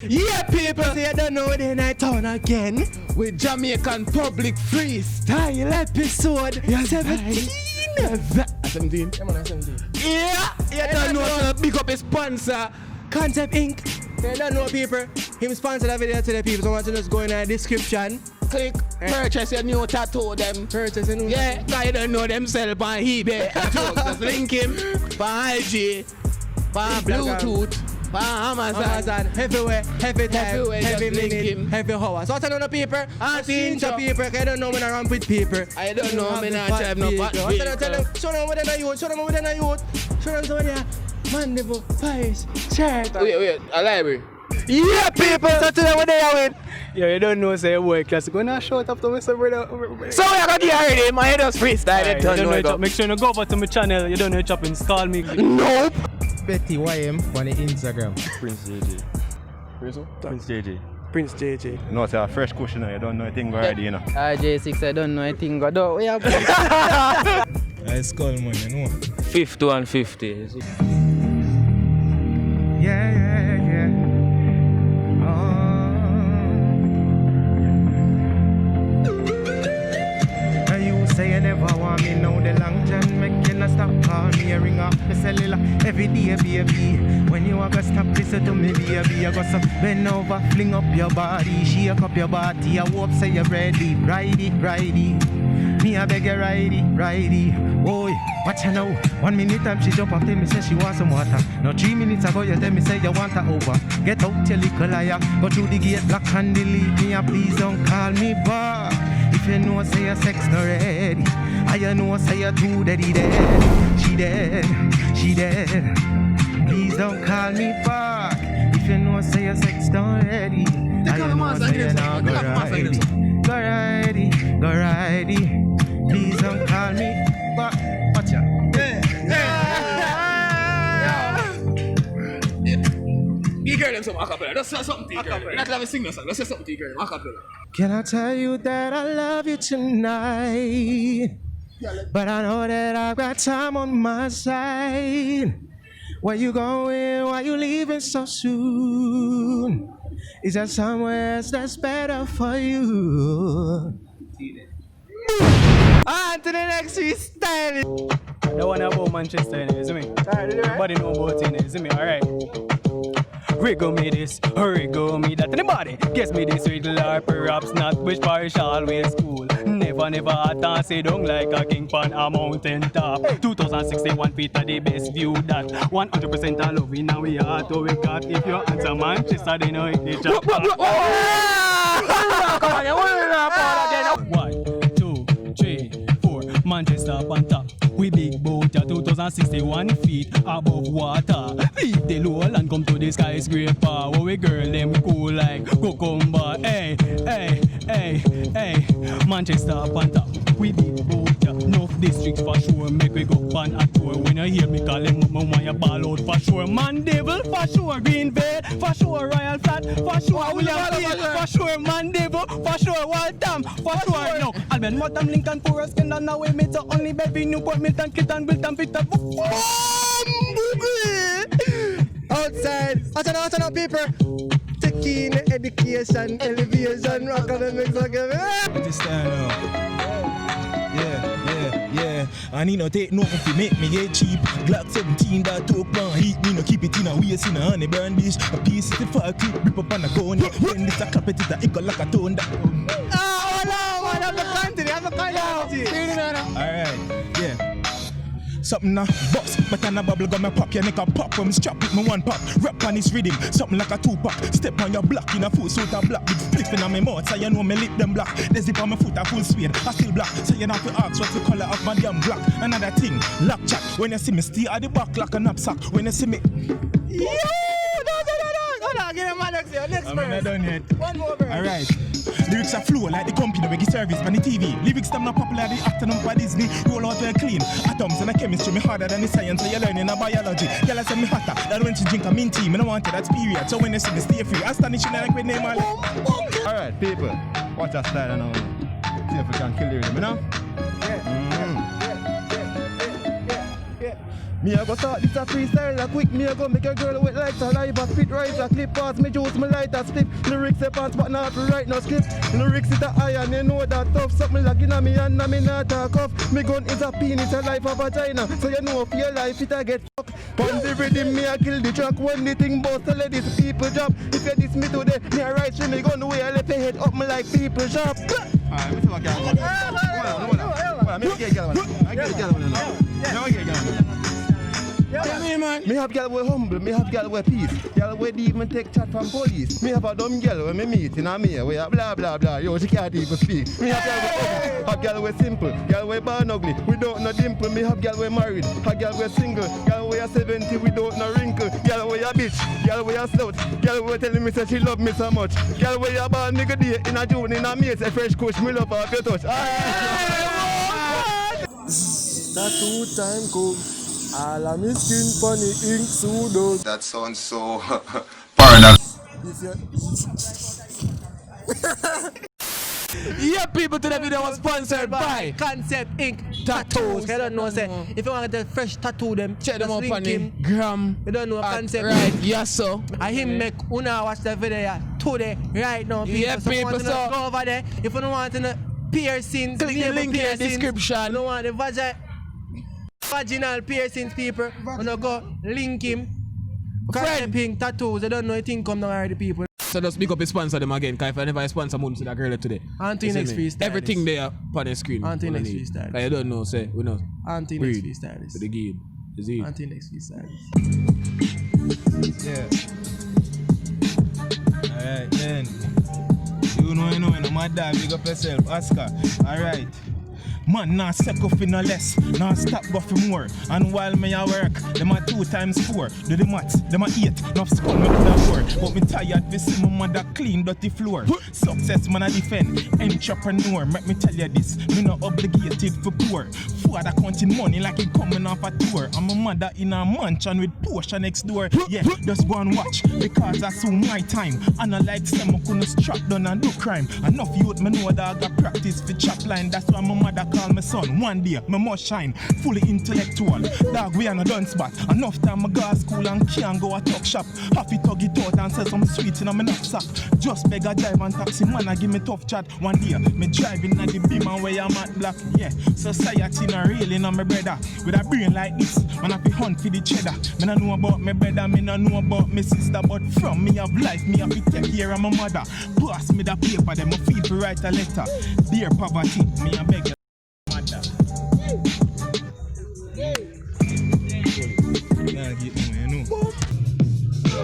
Yeah, people, so you don't know the night town again with Jamaican public freestyle episode 17. 17? Yeah, you don't know. Big up his sponsor, Concept Inc. You don't know, people. Him sponsor the video to the people, so I want to just go in the description. Click, purchase your new tattoo, them. Purchase a new tattoo. Because you don't know themselves on eBay. Just link him for IG, for Bluetooth. Amazon, everywhere, every time, every minute, every hour. So I don't know people, I see people, I don't know when I run with people. I don't know when I drive no fat people. Tell them, show them what they youth, show them what they youth. Show them some of their mandeville, pies, shirt. Wait, a library. Yeah, people, so today what they are with. Yeah, you don't know, say your boy class. Go now shout up to me, brother. So we are going to get already, my head was freestyle. Right, you don't know make sure you go over to my channel, you don't know chopping, call me. Nope. Betty YM on the Instagram. Prince JJ. Prince JJ. Prince JJ. No, it's a fresh question, you don't know anything already, you know. RJ6, I don't know anything. Go do. We are It's called man, you know. 50 and 50. Yeah. And you say you never want me now the long time. Make you not stop call me, ring up the cellular every day, baby. When you are gonna stop listen to me, baby, you gotta stop bend over, fling up your body, shake up your body. I hope say you're ready, ride it. Me I beg you ride it. Boy, watch her now. 1 minute time she jump up, tell me say she want some water. Now 3 minutes ago you tell me say you want her over. Get out your little liar, go through the gate, lock and delete me, and please don't call me back. If you know say your sex not ready, I you know say you're too daddy dead. She dead. Please don't call me back. If you know say your sex not ready, I you know say you're not go ride it. Please don't call me back. Watch out. You girl them some acapella. Just say something to you, girl. You not have a sing no song. Just say something to you, girl. Acapella. Can I tell you that I love you tonight? But I know that I've got time on my side. Where you going? Why you leaving so soon? Is there somewhere else that's better for you? On to the next freestyle. The one about Manchester, you see me? Everybody know about it, you see me? Alright. Wriggle me this, wriggle me that. Anybody guess me this wriggle or perhaps not? Which parish always cool? Never had to sit down like a king on a mountain top. 2061 feet are the best view that 100% I love we now we are to we got. If you answer Manchester, they know it is just 1, 2, 3, 4 Manchester on top. We big boat at 2061 feet above water. Leave the low and come to the skyscraper. Where we girl them cool like cucumber. Hey. Manchester on top. We big boat at enough districts for sure. Make we go on a tour. When you hear me call him, want you ball out for sure. Mandeville for sure. Greenville for sure. Royal Flat for sure. William Field for sure. Mandeville for sure. Waltham for sure. No, Albion, Motham, Lincoln, Forest, Kendall, now we meet so only baby Newport, Milton, Clifton, Wilton, Victor. Outside. Watch out, people. Taking education, elevation, academics, Freestyle. Yeah. I need no take nothing to make me get cheap. Glock 17 that took one heat. Me no keep it in a waist in a honey burn dish. A piece of the fire clip, rip up on a gun. When this a clap it, it echo like a tone. Oh no, man, I'm a country. Alright, yeah. Something a box, but on a bubble gum a pop. Your neck a pop when me strap it, me one pop. Rap on this rhythm, something like a 2-pack. Step on your block in a full suit of black. With flipping on my mouth, so you know me lip them black. The zip on my foot a full suede, I still black. So you not to ask what's the color of my damn black. Another thing, lock chat. When you see me stay at the back like a knapsack. When you see me, Yo, no. Hold on, give him my next verse. I'm not done yet. One more verse. Alright. Lyrics are flow like the company we give service on the TV. Lyrics them not popular the afternoon by Disney. Roll out well clean. Atoms and the chemistry me harder than the science. So you learning a biology. Girl I say me hotter than when she drink a mint tea. Me no want it, that's period. So when you see me stay free, astonishing like with name all. Alright, people, watch our style now. See if we can kill the rhythm, you know? Yeah. Me a go start this a freestyle a quick. Me a go make a girl wet like saliva. Spit rise a clip pass me juice me light a slip. Lyrics a pants but not to write no script. Lyrics it a iron you know that tough. Something like inna me and me not talk off. Me gun is a penis a life a vagina. So you know for your life it a get fucked. On the rhythm me a kill the track. When the thing bust to let these people drop. If you diss me today me a right me gun the way I left your head up me like people shop. Alright, me see what girl want. Hold on. Me get girl one. I get girl one now. I get girl one. Tell me, man. Me have girl we humble, me have girl we peace. Girl we even take chat from police. Me have a dumb girl when me meet in a me. We have blah blah blah. Yo, she can't even speak. Me have girl we ugly, have girl we simple. Girl we born ugly, we don't no dimple. Me have girl we married, have girl we single. Girl we are 70, we don't no wrinkle. Girl we a bitch, girl we a slut. Girl we telling me say she love me so much. Girl we a born nigga day in a June in a May. Say fresh kush, me love her if you touch. Tattoo time come. All of me skin funny ink pseudo. That sounds so paranoid. Yeah, people, today video was sponsored by Concept Ink Tattoos. I don't know, say, if you want to get a fresh tattoo, them check them just up on him. Gram. You don't know Concept right, Ink. yes, so. I him make una watch the video today, right now. People. Yeah, so people, so. go over there. If you don't want to know piercings, click the link in the description. You don't want the vaginal piercings, people. You know, go link him. Concept Ink Tattoos. I don't know anything come down already, people. So just pick up his sponsor them again, because if I never sponsor Moon to that girl today. Until next freestyle. Everything there on the screen. Until next freestyle. Because you don't know, say, we know. Until next freestyle. For the game. Is it? Until next freestyle. Yeah. Alright then. You know, my dad, big up yourself, Oscar. Alright. Man, nah set go for no less, nah stop go for more. And while me a work, them a 2 times 4. Do the maths, them a 8. Enough school me coulda work, but me tired to see my mother clean dirty floor. Success man a defend, entrepreneur. Make me tell you this, me not obligated for poor. Father counting money like he coming off a tour. And my mother in a mansion with Porsche next door. Yeah, just go and watch, because that's soon my time. And I like some I couldn't strap down and do crime. Enough youth me know that I got practice for chop line. That's why my mother call my son. One day, me must shine, fully intellectual. Dog, we are no done spot. Enough time I go to school and can't go a talk shop. Happy tug it out and sell some sweets in a me knapsack. Just beg a drive and taxi man I give me tough chat. One day, me driving at the beam and where I'm at black. Yeah, society not really in my brother. With a brain like this, man I be hunt for the cheddar. Me no know about my brother, me no know about my sister. But from me of life, me have to take care of my mother. Pass me the paper, them I feel to write a letter. Dear poverty, me a beg.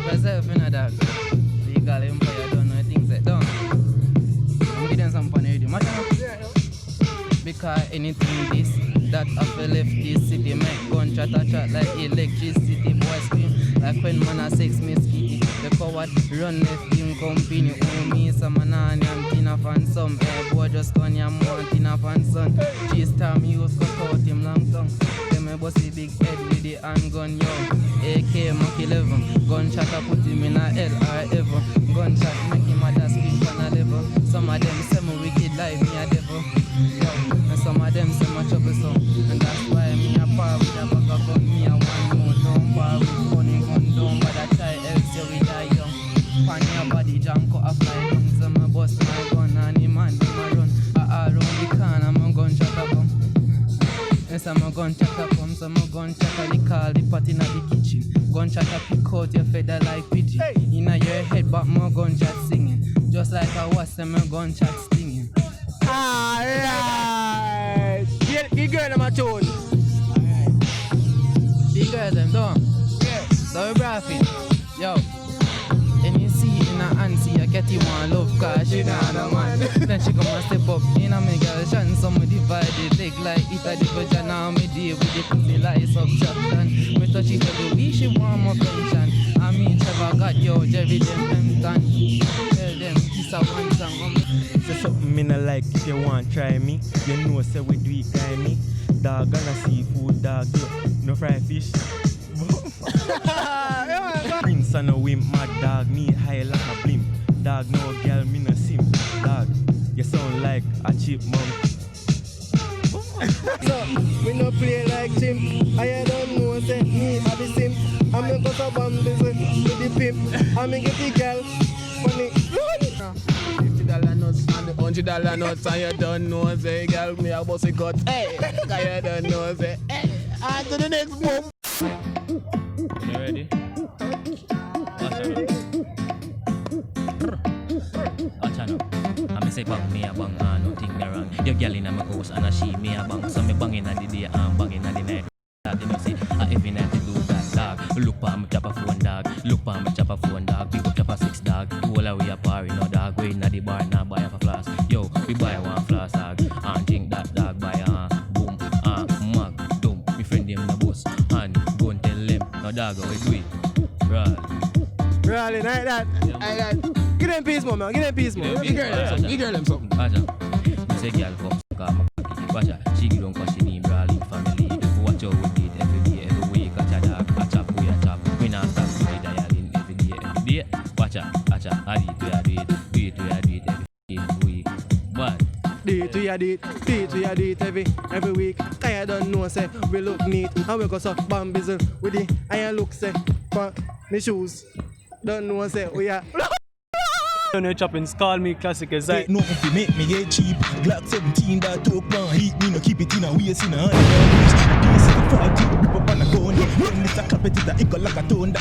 Yourself in a dog. Legal empire, don't know things that don't. I'm getting some fun with you. Because anything this, that after left this city, make gun chat like electricity. Boy scream like when man a sex me skitty. The coward run left him company. Oh me some man and tina fan some. Boy just gone yam one tina fan son. Cheese time use cut out him long tongue. Me bossy big head with the handgun, yo. AK Mach 11. Gunshot I put him in a hell or ever. Gunshot make him a da scream on a level. Some of them say me wicked like me a devil, yo. And some of them say me troublesome. And that's why me a par with a bag of gun. Me a one more down par with funny gun down. But I try else you we die young. Pan your body jam cut a fly down. So me bust my gun and the man them a run. All round the corner my gunshot a come. Yes, I'm a gunshot a come, so I'm a gunshot a call the pot in the kitchen. Gunshot a pick out your feather like pigeon. Inna your head, but my gunshot singing. Just like I was, I'm a gunshot stinging. Alright. The girl them a tune. Alright. The girl them done. Yeah. So we braffing. Yo. And you see in her hand, see I get you one love, cause she not a man. Then she come and step up in a me girl shan. Some divide the leg like it a the virgin. Now me deal with the pussy like subtraction. Me touch it every week, she want more pension. I mean Trevor got yo, Jerry them done. Tell them kiss a one song. Say something me no like if you want try me. You know say we do it kind me. Dog and a seafood dog, yo. No fry fish. Prince and a wimp, mad dog, me high like a blimp. Dog no girl, me no simp. Dog, you sound like a chipmunk. So, we no play like chimp. I don't know, say me, I be simp. I'm not gonna bomb this with the pimp. I'm gonna get the girl. Funny. $50 notes and the $100 notes, and you don't know, say, girl, me a bossy cut. Hey, you don't know, say, hey, on to the next move. You ready? Watch out. I'm say bang me a bang, nothing me wrong. Your girl inna my house and a she me a bang. So me bang inna the day and bang inna the night. That you know say, every night you do that dog. Look pa me chop a phone dog. Look pa me chop a phone dog. Pick up chop a 6 dog. All away a party no dog. We inna the bar now buy a flask. Yo, we buy one flask dog. And drink that dog buy boom, mag, doom. Me friend them in the bus and go and tell them no dog how we do it. Right. Really, like that. Like that. Give them peace, man. Give them peace, man. Give girl them something. Watch out. Me say girl come suck off my cocky. Watch out. She get on cause she need brawling family. Watch out with it every day, every week. Watch out, dog. A chop, we a chop. We not stop to be dialing every day, every day. Watch out. I do it, we a do it. Do it, we a do it every week. What? Do it, we a do it. Do it, we a do it every week. Cause you don't know, say, we look neat. And we go so bambizzle with the iron look, say, for the shoes. Don't know, say, we are... Don't know chopping, call me classic as I. No if you make me get cheap. Glock 17 that talk man heat me no keep it in a waist in a hand. This is the 40 rip up on a gun. When Mr. Clap it is a echo like a tone.